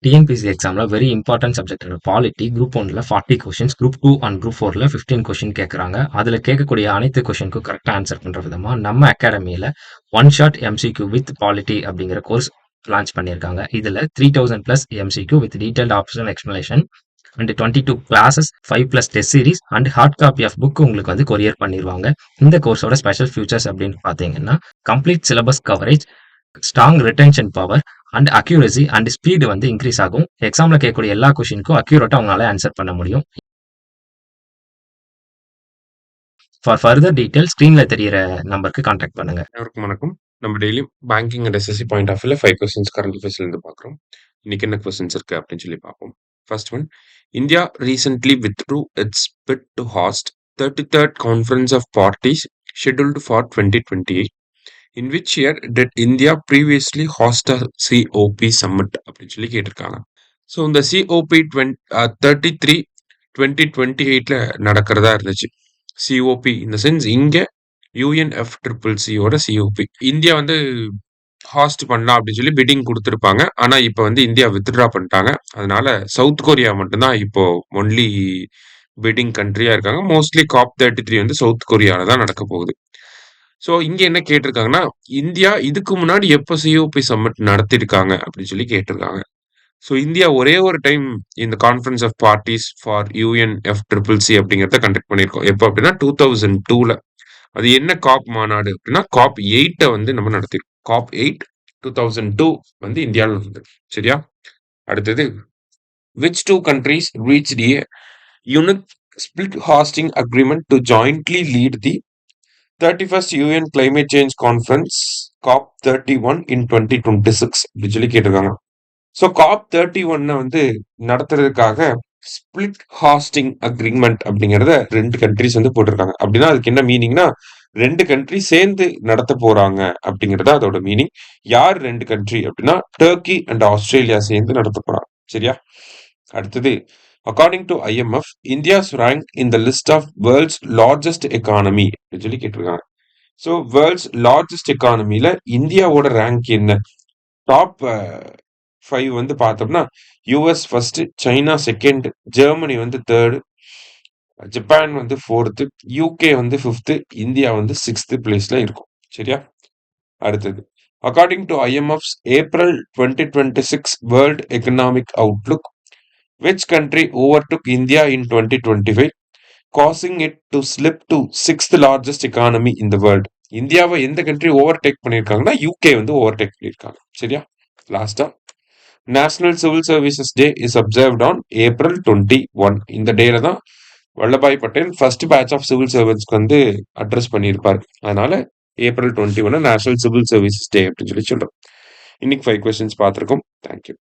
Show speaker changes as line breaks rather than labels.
TNPSC எக்ஸாம்ல very important subject polity group 1ல 40 questions, group 2 and group 4ல 15 question கேட்குறாங்க. அதில் கேட்கக்கூடிய அனைத்து கொஸ்டினுக்கும் கரெக்டாக ஆன்சர் பண்ணுற விதமாக நம்ம அகாடமியில் one shot MCQ with polity அப்படிங்கிற கோர்ஸ் லான்ச் பண்ணியிருக்காங்க. இதில் 3000+ MCQ with detailed optional explanation and 22 classes 5+ test series and hard copy of book உங்களுக்கு வந்து கொரியர் பண்ணிடுவாங்க. இந்த கோர்ஸோட ஸ்பெஷல் ஃபியூச்சர்ஸ் அப்படின்னு பார்த்தீங்கன்னா complete syllabus coverage, strong retention power and accuracy and speed வந்து இன்க்ரீஸ் ஆகும். எக்ஸாம்ல கேட்கக்கூடிய எல்லா கொஸ்டினுக்கும் அக்யூரேட்டா அவங்களால ஆன்சர் பண்ண முடியும். ஃபார் ஃபர்தர் டீடைல்ஸ் ஸ்க்ரீன்ல தெரியிற நம்பருக்கு கான்டாக்ட் பண்ணுங்க.
அனைவருக்கும் வணக்கம். நம்ம டெய்லியும் banking and SSC point of வியூல 5 கொஸ்டின்ஸ் கரண்ட் அஃபேர்ஸ்ல இருந்து பார்க்குறோம். இன்னைக்கு என்ன கொஸ்டின்ஸ் இருக்கு அப்படின்னு சொல்லி பார்ப்போம். First one, India recently withdrew its bid to host 33rd Conference of Parties scheduled for 2028. In which year did India previously host a COP summit அப்படின்னு சொல்லி கேட்டிருக்காங்க. ஸோ இந்த COP 33 2028ல நடக்கிறதா இருந்துச்சு. சிஓபி இந்த சென்ஸ் இங்க UNFCCCயோட சிஓபி இந்தியா வந்து ஹாஸ்ட் பண்ணலாம் அப்படின்னு சொல்லி பிட்டிங் கொடுத்துருப்பாங்க. ஆனா இப்ப வந்து இந்தியா வித்ட்ரா பண்ணிட்டாங்க. அதனால சவுத் கொரியா மட்டும்தான் இப்போ ஒன்லி பிட்டிங் கண்ட்ரியா இருக்காங்க. மோஸ்ட்லி COP 33 வந்து சவுத் கொரியால தான் நடக்க போகுது. ஸோ இங்க என்ன கேட்டிருக்காங்கன்னா, இந்தியா இதுக்கு முன்னாடி எப்போ சிஓபி சம்மிட் நடத்திருக்காங்க அப்படின்னு சொல்லி கேட்டிருக்காங்க. ஸோ இந்தியா ஒரே ஒரு டைம் இந்த conference of parties for UNFCCC அப்படிங்கிறத கண்டக்ட் பண்ணியிருக்கோம். எப்போ அப்படின்னா 2002ல. அது என்ன காப் மாநாடு அப்படின்னா COP 8 வந்து நம்ம நடத்திருக்கோம். COP 8 2002 வந்து இந்தியாவில் நடந்தது. சரியா? அடுத்தது, which two countries reached a unique split hosting agreement to jointly lead the 31st UN Climate Change Conference COP 31 in 2026 அப்படின்னு சொல்லி கேட்டிருக்காங்க. ஸோ COP 31 வந்து நடத்துறதுக்காக ஸ்பிளிட் ஹாஸ்டிங் அக்ரிமெண்ட் அப்படிங்கிறத 2 கண்ட்ரிஸ் வந்து போட்டிருக்காங்க. அப்படின்னா அதுக்கு என்ன மீனிங்னா 2 கண்ட்ரி சேர்ந்து நடத்த போறாங்க அப்படிங்கிறதா அதோட மீனிங். யார் 2 கண்ட்ரி அப்படின்னா டர்க்கி அண்ட் ஆஸ்திரேலியா சேர்ந்து நடத்த போறாங்க. சரியா? அடுத்தது, according to IMF, India's rank in the list of world's largest economy அப்படின்னு சொல்லி கேட்டிருக்காங்க. ஸோ வேர்ல்ட்ஸ் லார்ஜஸ்ட் எக்கானமில இந்தியாவோட ரேங்க் என்ன? டாப் 5 வந்து பார்த்தோம்னா US first, China second, Germany வந்து தேர்டு, ஜப்பான் வந்து ஃபோர்த்து, UK வந்து ஃபிஃப்த்து, இந்தியா வந்து 6th பிளேஸ்ல இருக்கும். சரியா? அடுத்தது, according to IMF's April 2026 world economic Outlook, which country overtook India in 2025, causing it to slip to 6th largest economy in the world? இந்தியாவை எந்த கண்ட்ரி ஓவர்டேக் பண்ணியிருக்காங்கன்னா UK வந்து ஓவர்டேக் பண்ணியிருக்காங்க. சரியா? லாஸ்டா, National Civil Services Day is observed on April 21. இந்த டேல தான் Vallabhbhai Patel first batch of civil சர்வன்ஸ்க்கு வந்து அட்ரஸ் பண்ணியிருப்பார். அதனால April 21 National Civil Services Day அப்படின்னு சொல்லி சொல்றோம். இன்னைக்கு 5 கொஸ்டின்ஸ் பார்த்துருக்கோம். தேங்க்யூ.